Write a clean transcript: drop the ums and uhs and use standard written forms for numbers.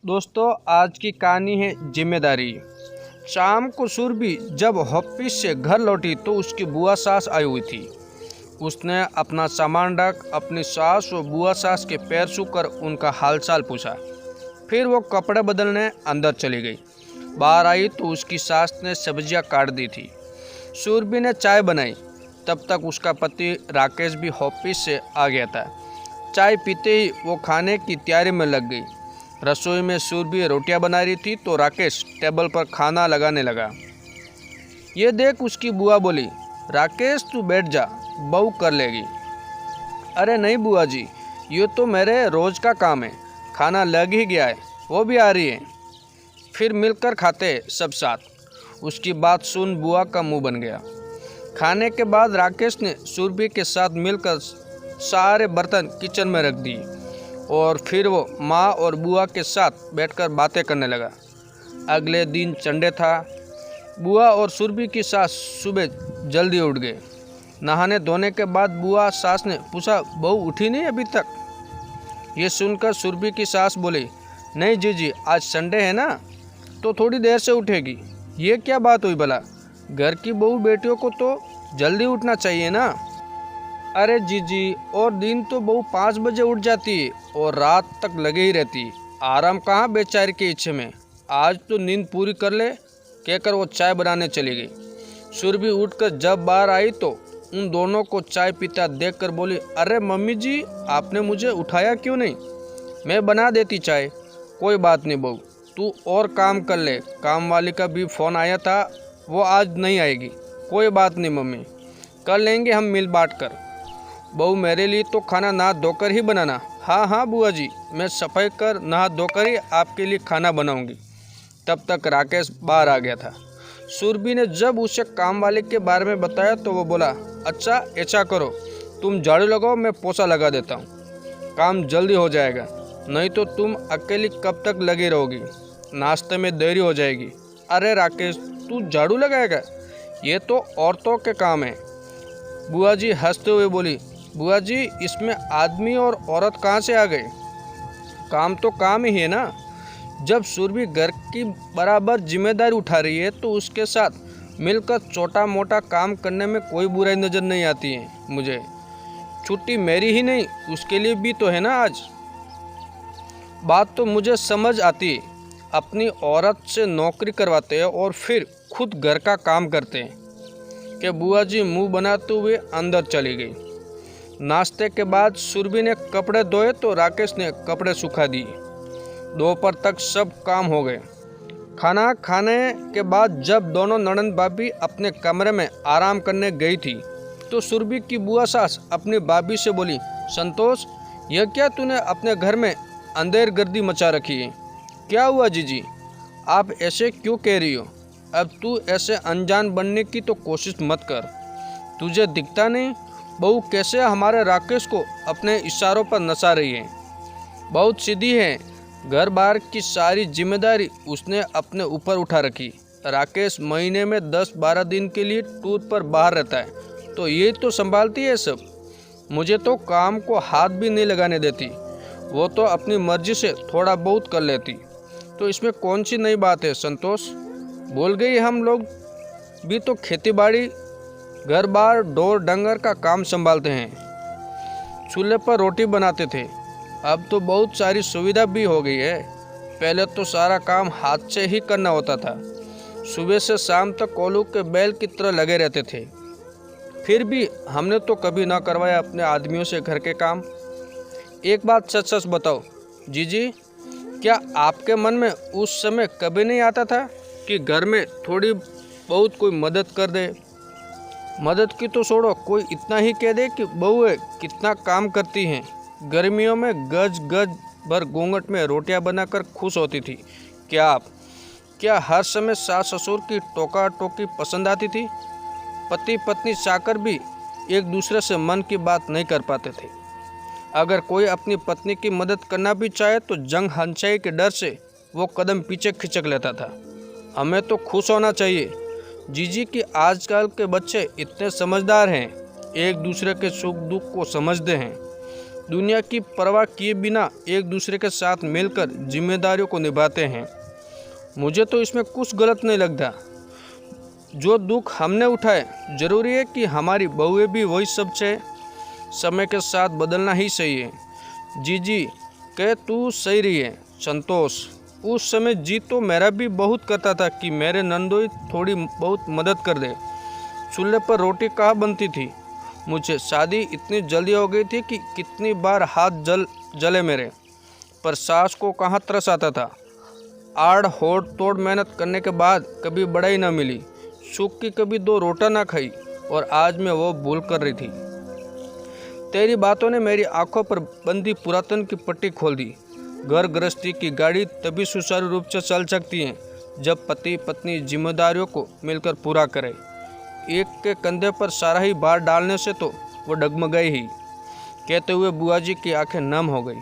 दोस्तों, आज की कहानी है जिम्मेदारी। शाम को सुरभि जब ऑफिस से घर लौटी तो उसकी बुआ सास आई हुई थी। उसने अपना सामान रख अपनी सास और बुआ सास के पैर छूकर उनका हालचाल पूछा। फिर वो कपड़े बदलने अंदर चली गई। बाहर आई तो उसकी सास ने सब्जियां काट दी थी। सुरभि ने चाय बनाई। तब तक उसका पति राकेश भी ऑफिस से आ गया था। चाय पीते ही वो खाने की तैयारी में लग गई। रसोई में सुरभि रोटियां बना रही थी तो राकेश टेबल पर खाना लगाने लगा। ये देख उसकी बुआ बोली, राकेश तू बैठ जा, बहू कर लेगी। अरे नहीं बुआ जी, ये तो मेरे रोज का काम है। खाना लग ही गया है, वो भी आ रही है। फिर मिलकर खाते सब साथ। उसकी बात सुन बुआ का मुंह बन गया। खाने के बाद राकेश ने सुरभि के साथ मिलकर सारे बर्तन किचन में रख दिए और फिर वो माँ और बुआ के साथ बैठकर बातें करने लगा। अगले दिन संडे था। बुआ और सुरभि की सास सुबह जल्दी उठ गए। नहाने धोने के बाद बुआ सास ने पूछा, बहू उठी नहीं अभी तक? ये सुनकर सुरभि की सास बोली, नहीं जीजी, आज संडे है ना, तो थोड़ी देर से उठेगी। ये क्या बात हुई भला? घर की बहू बेटियों को तो जल्दी उठना चाहिए ना। अरे जीजी, और दिन तो बहू 5 बजे उठ जाती है और रात तक लगे ही रहती है। आराम कहाँ बेचारी के इच्छे में। आज तो नींद पूरी कर ले, कहकर वो चाय बनाने चली गई। सुरभि उठकर जब बाहर आई तो उन दोनों को चाय पीता देखकर बोली, अरे मम्मी जी, आपने मुझे उठाया क्यों नहीं? मैं बना देती चाय। कोई बात नहीं बहू, तू और काम कर ले। काम वाली का भी फ़ोन आया था, वो आज नहीं आएगी। कोई बात नहीं मम्मी, कर लेंगे हम मिल बांट कर। बहू मेरे लिए तो खाना नहा धोकर ही बनाना। हाँ हाँ बुआ जी, मैं सफाई कर नहा धोकर ही आपके लिए खाना बनाऊंगी। तब तक राकेश बाहर आ गया था। सुरभि ने जब उसे काम वाले के बारे में बताया तो वो बोला, अच्छा ऐसा करो, तुम झाड़ू लगाओ, मैं पोछा लगा देता हूँ। काम जल्दी हो जाएगा, नहीं तो तुम अकेली कब तक लगी रहोगी, नाश्ते में देरी हो जाएगी। अरे राकेश, तू झाड़ू लगाएगा? ये तो औरतों के काम है। बुआ जी हंसते हुए बोली, बुआ जी, इसमें आदमी और औरत कहाँ से आ गए? काम तो काम ही है ना। जब सुरभि घर की बराबर जिम्मेदारी उठा रही है तो उसके साथ मिलकर छोटा मोटा काम करने में कोई बुराई नज़र नहीं आती है मुझे। छुट्टी मेरी ही नहीं, उसके लिए भी तो है ना आज। बात तो मुझे समझ आती है। अपनी औरत से नौकरी करवाते हैं और फिर खुद घर का काम करते हैं। कि बुआ जी मुंह बनाते हुए अंदर चली गई। नाश्ते के बाद सुरभि ने कपड़े धोए तो राकेश ने कपड़े सुखा दिए। दोपहर तक सब काम हो गए। खाना खाने के बाद जब दोनों ननंद भाभी अपने कमरे में आराम करने गई थी तो सुरभि की बुआ सास अपनी भाभी से बोली, संतोष, यह क्या तूने अपने घर में अंधेर गर्दी मचा रखी है? क्या हुआ जीजी, आप ऐसे क्यों कह रही हो? अब तू ऐसे अनजान बनने की तो कोशिश मत कर। तुझे दिखता नहीं बहू कैसे हमारे राकेश को अपने इशारों पर नचा रही है? बहुत सीधी है। घर बार की सारी जिम्मेदारी उसने अपने ऊपर उठा रखी। राकेश महीने में 10-12 दिन के लिए टूर पर बाहर रहता है तो ये तो संभालती है सब। मुझे तो काम को हाथ भी नहीं लगाने देती। वो तो अपनी मर्जी से थोड़ा बहुत कर लेती। तो इसमें कौन सी नई बात है संतोष? बोल गई, हम लोग भी तो खेती बाड़ी, घर बार, ढोर डंगर का काम संभालते हैं। चूल्हे पर रोटी बनाते थे, अब तो बहुत सारी सुविधा भी हो गई है। पहले तो सारा काम हाथ से ही करना होता था। सुबह से शाम तक कोल्हू के बैल की तरह लगे रहते थे। फिर भी हमने तो कभी ना करवाया अपने आदमियों से घर के काम। एक बात सच सच बताओ जीजी, क्या आपके मन में उस समय कभी नहीं आता था कि घर में थोड़ी बहुत कोई मदद कर दे? मदद की तो छोड़ो, कोई इतना ही कह दे कि बहुएं कितना काम करती हैं। गर्मियों में गज गज भर घूंघट में रोटियां बनाकर खुश होती थी। क्या हर समय सास ससुर की टोका टोकी पसंद आती थी? पति पत्नी चाहकर भी एक दूसरे से मन की बात नहीं कर पाते थे। अगर कोई अपनी पत्नी की मदद करना भी चाहे तो जंग हंसाई के डर से वो कदम पीछे खिंचक लेता था। हमें तो खुश होना चाहिए जीजी कि आजकल के बच्चे इतने समझदार हैं, एक दूसरे के सुख दुख को समझते हैं। दुनिया की परवाह किए बिना एक दूसरे के साथ मिलकर जिम्मेदारियों को निभाते हैं। मुझे तो इसमें कुछ गलत नहीं लगता। जो दुख हमने उठाए, जरूरी है कि हमारी बहुएं भी वही सब चाहे। समय के साथ बदलना ही सही है। जी कह तू सही रही है संतोष। उस समय जी तो मेरा भी बहुत करता था कि मेरे नंदोई थोड़ी बहुत मदद कर दे। चूल्हे पर रोटी कहाँ बनती थी। मुझे शादी इतनी जल्दी हो गई थी कि कितनी बार हाथ जले मेरे, पर सास को कहाँ तरस आता था। आड़ होड़ तोड़ मेहनत करने के बाद कभी बड़ाई ना मिली, सुख की कभी 2 रोटा ना खाई, और आज मैं वो भूल कर रही थी। तेरी बातों ने मेरी आंखों पर बंधी पुरातन की पट्टी खोल दी। घर गृहस्थी की गाड़ी तभी सुचारू रूप से चल सकती है जब पति पत्नी जिम्मेदारियों को मिलकर पूरा करे। एक के कंधे पर सारा ही भार डालने से तो वो डगमगाई ही। कहते हुए बुआ जी की आंखें नम हो गई।